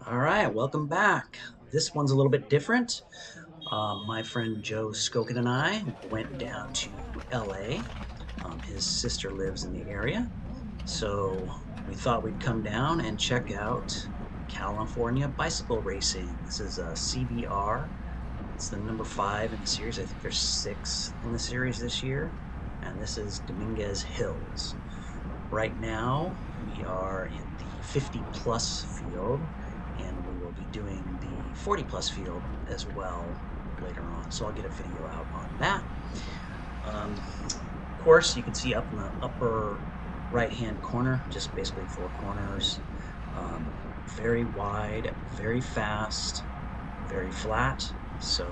All right, welcome back. This one's a little bit different. My friend Joe Skokin and I went down to LA. His sister lives in the area, so we thought we'd come down and check out California bicycle racing. This is a CBR. It's the number 5 in the series. I think there's 6 in the series this year, and this is Dominguez Hills. Right now, we are in the 50 plus field, and we will be doing the 40 plus field as well later on. So I'll get a video out on that. Of course, you can see up in the upper right hand corner, just basically 4 corners. Um, Very wide, very fast, very flat, so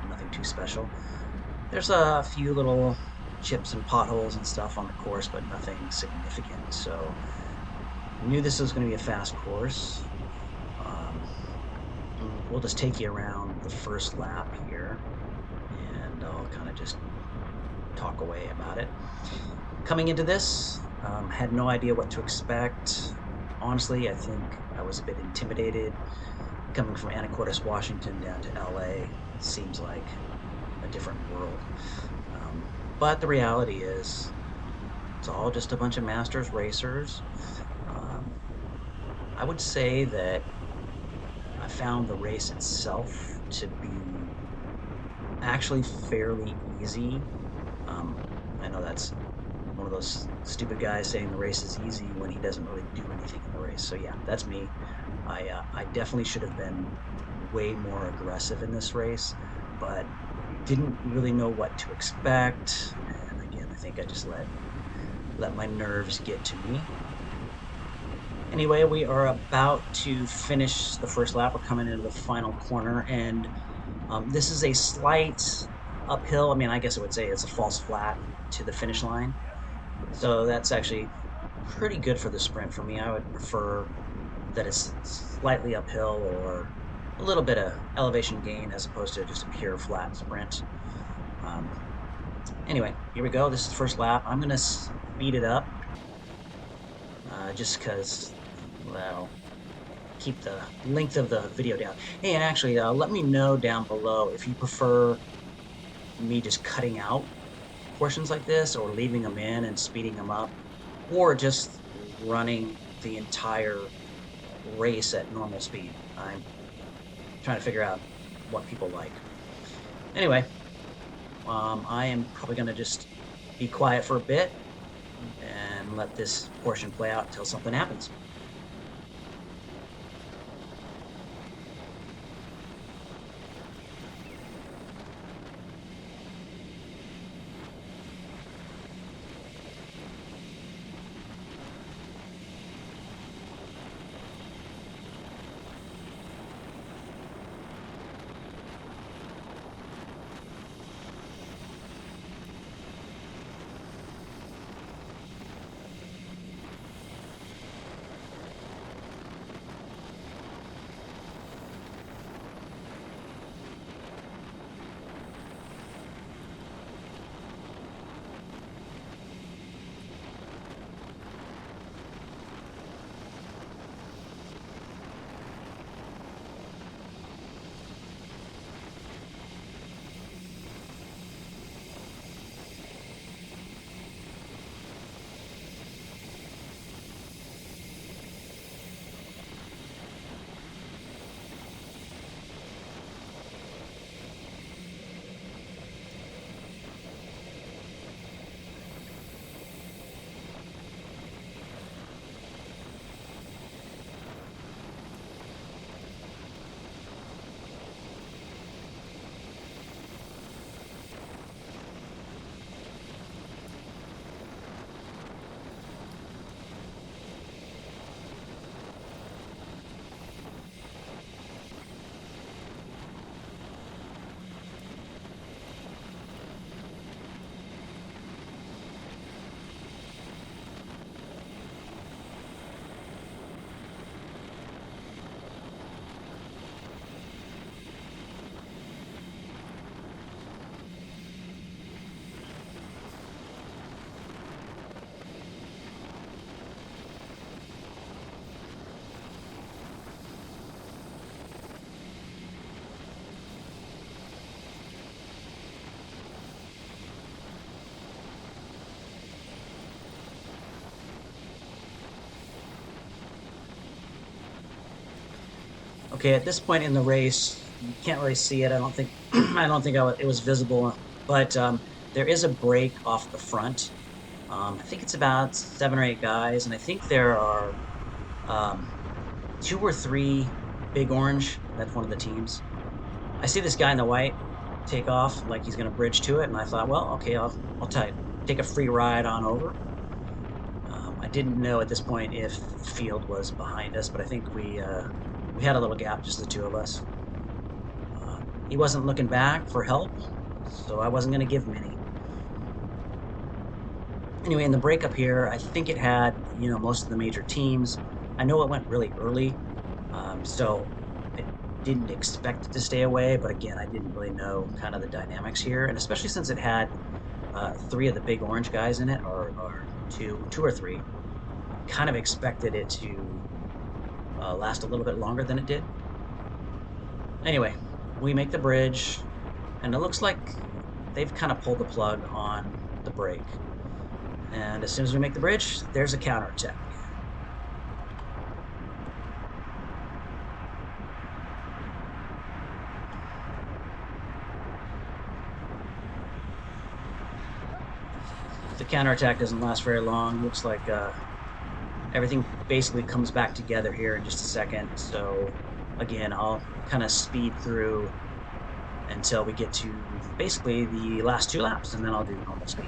nothing too special. There's a few little chips and potholes and stuff on the course, but nothing significant. So I knew this was going to be a fast course. Um, we'll just take you around the first lap here, and I'll kind of just talk away about it. Coming into this, had no idea what to expect. Honestly, I think I was a bit intimidated. Coming from Anacortes, Washington down to LA seems like a different world. Um, but the reality is, it's all just a bunch of masters racers. Um, I would say that I found the race itself to be actually fairly easy. Um, I know that's one of those stupid guys saying the race is easy when he doesn't really do anything in the race. So yeah, that's me. I definitely should have been way more aggressive in this race, but didn't really know what to expect. And again, I think I just let my nerves get to me. Anyway, we are about to finish the first lap. We're coming into the final corner, and this is a slight uphill. I mean, I guess I would say it's a false flat to the finish line. So that's actually pretty good for the sprint for me. I would prefer that it's slightly uphill or a little bit of elevation gain as opposed to just a pure flat sprint. Um, anyway, here we go. This is the first lap. I'm going to speed it up just because, well, keep the length of the video down. Hey, and actually, let me know down below if you prefer me just cutting out portions like this or leaving them in and speeding them up, or just running the entire race at normal speed. I'm trying to figure out what people like. Anyway, I am probably going to just be quiet for a bit and let this portion play out until something happens. Okay, at this point in the race, you can't really see it. I don't think I don't think it was visible, but there is a break off the front. I think it's about 7 or 8 guys, and I think there are um, 2 or 3 Big Orange. That's one of the teams. I see this guy in the white take off like he's going to bridge to it, and I thought, well, okay, I'll take a free ride on over. I didn't know at this point if Field was behind us, but I think we had a little gap, just the two of us. He wasn't looking back for help, so I wasn't going to give him any. Anyway, in the breakup here, I think it had most of the major teams. I know it went really early, so I didn't expect it to stay away. But again, I didn't really know kind of the dynamics here, and especially since it had 3 of the Big Orange guys in it, or two or three, kind of expected it to last a little bit longer than it did. Anyway, we make the bridge, and it looks like they've kind of pulled the plug on the brake. And as soon as we make the bridge, there's a counterattack. The counterattack doesn't last very long. Looks like everything basically comes back together here in just a second. So again, I'll kind of speed through until we get to basically the last 2 laps, and then I'll do normal speed.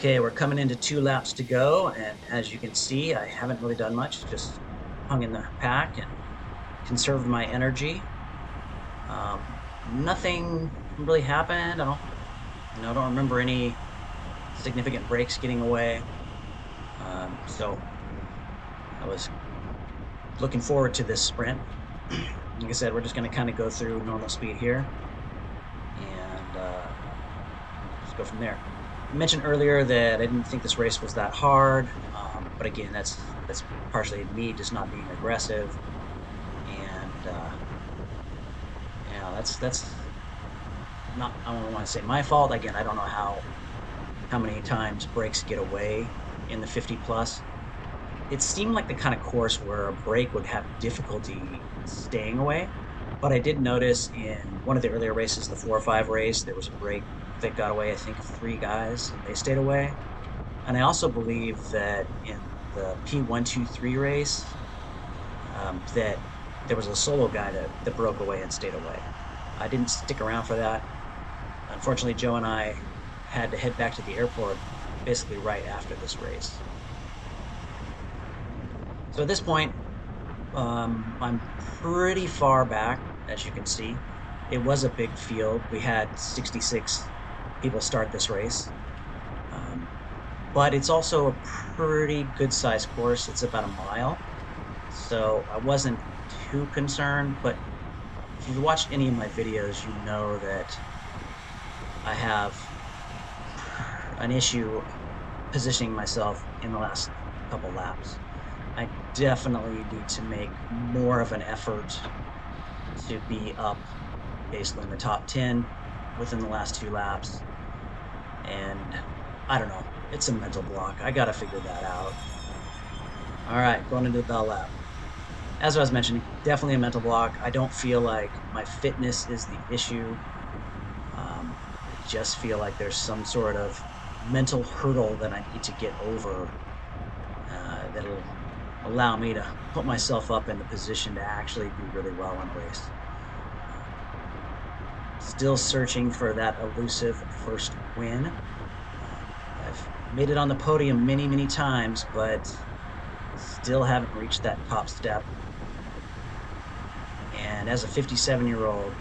Okay, we're coming into 2 laps to go, and as you can see, I haven't really done much, just hung in the pack and conserved my energy. Nothing really happened. I don't remember any significant breaks getting away. So I was looking forward to this sprint. Like I said, we're just going to kind of go through normal speed here and just go from there. I mentioned earlier that I didn't think this race was that hard, but again, that's partially me just not being aggressive, and that's not, I don't want to say my fault. Again, I don't know how many times breaks get away in the 50 plus. It seemed like the kind of course where a break would have difficulty staying away, but I did notice in one of the earlier races, the 4 or 5 race, there was a break that got away. I think 3 guys, and they stayed away. And I also believe that in the P123 race, that there was a solo guy that broke away and stayed away. I didn't stick around for that. Unfortunately, Joe and I had to head back to the airport basically right after this race. So at this point, I'm pretty far back, as you can see. It was a big field. We had 66 people start this race. Um, but it's also a pretty good sized course. It's about a mile. So I wasn't too concerned, but if you've watched any of my videos, you know that I have an issue positioning myself in the last couple laps. I definitely need to make more of an effort to be up basically in the top 10 within the last 2 laps. And I don't know, it's a mental block. I got to figure that out. All right, going into the bell lap. As I was mentioning, definitely a mental block. I don't feel like my fitness is the issue. I just feel like there's some sort of mental hurdle that I need to get over that'll allow me to put myself up in the position to actually do really well in a race. Um, Still searching for that elusive first win. I've made it on the podium many, many times, but still haven't reached that top step. And as a 57-year-old,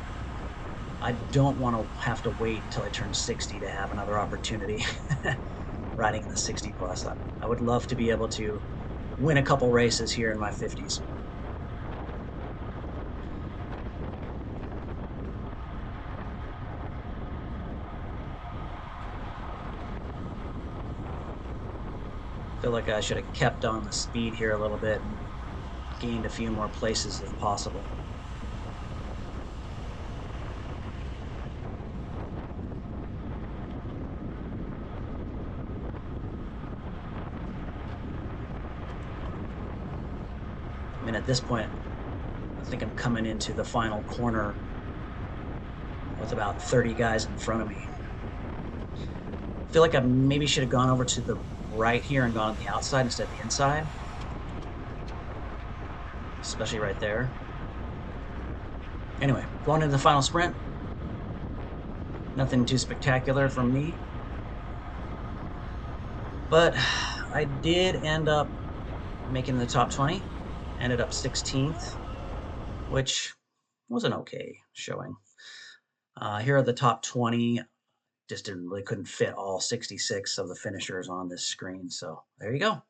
I don't want to have to wait until I turn 60 to have another opportunity riding in the 60 plus. I would love to be able to win a couple races here in my 50s. Feel like I should have kept on the speed here a little bit and gained a few more places if possible. I mean, at this point, I think I'm coming into the final corner with about 30 guys in front of me. I feel like I maybe should have gone over to the right here and gone on the outside instead of the inside, especially right there. Anyway, going into the final sprint, nothing too spectacular from me, but I did end up making the top 20, ended up 16th, which was an okay showing. Here are the top 20. Just didn't really couldn't fit all 66 of the finishers on this screen. So there you go.